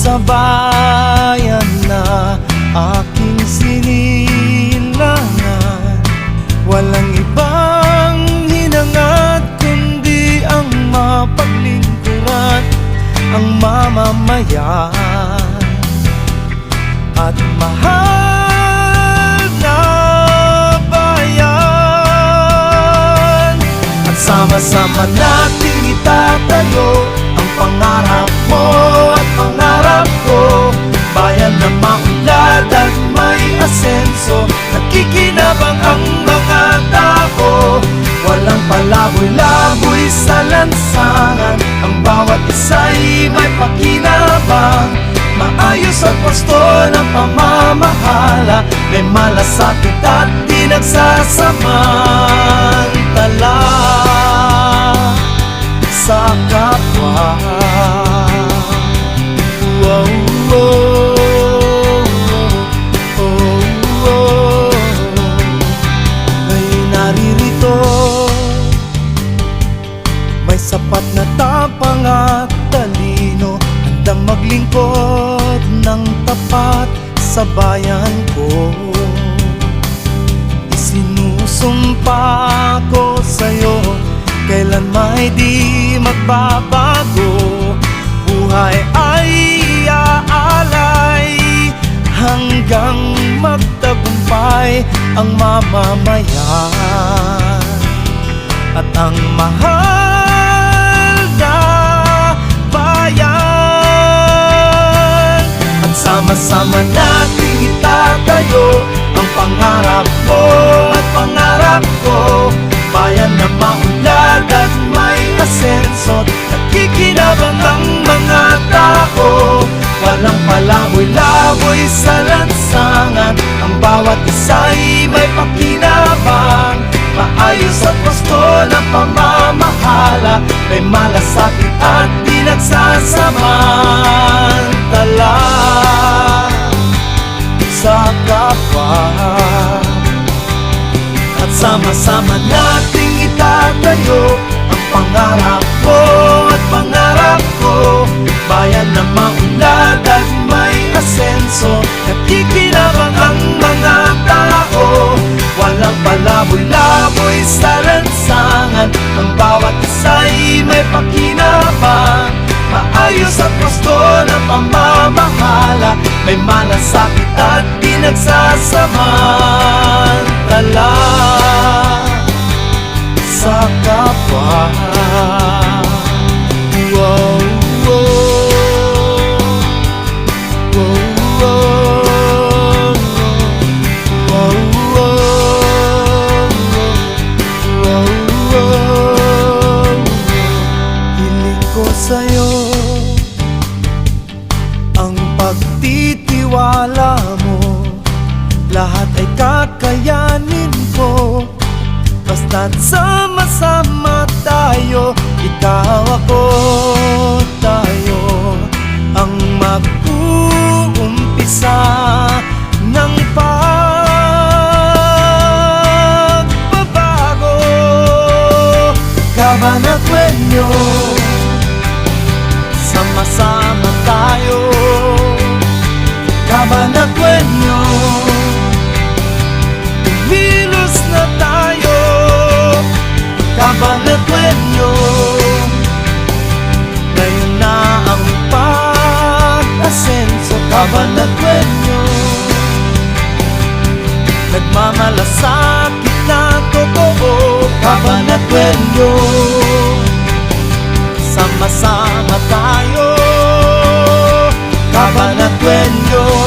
sa bayan na aking sinilangan. Walang ibang hinangad kundi ang mapaglingkuran ang mamamayan at mahal na bayan. At sama-sama nating itatayo ang pangarap mo at pangarap ko, bayan na maunlad at may asenso. Nakikinabang ang mga tao, walang palaboy-laboy sa lansangan. Ang bawat isa'y may pakinabang, maayos at wasto ng pamamahala. May malasakit at di nagsasamantala sa kapwa. Wow, wow, oh, oh. May naririto, may sapat na tapang at talino, handang maglingkod ng tapat sa bayan ko. Isinusumpa ko sa'yo, kailan may di magbabago. Buhay ay aalay hanggang magtagumpay ang mamamayan at ang mahal na bayan. At sama-sama nating itatayo ang pangarap mo at pangarap ko, bayan na maunlad at may asenso. Nakikinabang ang mga tao, walang palaboy-laboy sa lansangan. Ang bawat isa'y may pakinabang, maayos at wasto ng pamamahala. May malasakit at di nagsasamantala sa kapwa. At sama-sama nating itatayo ang pangarap mo at pangarap ko, bayan na maunlad at may asenso. Nakikinabang ang mga tao, walang palaboy-laboy sa lansangan. Ang bawat isa'y may pakinabang, maayos at wasto ng pamamahala. May malasakit at di nagsasamantala sa kapwa. Wow, wow, wow, wow, wow, wow. Hiling ko sa'yo ang pagtitiwala mo, lahat ay kakayanin ko. Basta't sama-sama tayo, ikaw ako, tayo ang mag-uumpisa ng pagbabago. Cabanatueño, sama-sama tayo. Cabanatueño, kumilos na tayo. Cabanatueño, ngayon na ang pag-asenso. Cabanatueño, nagmamalasakit na totoo. Cabanatueño, sama-sama tayo. Cabanatueño,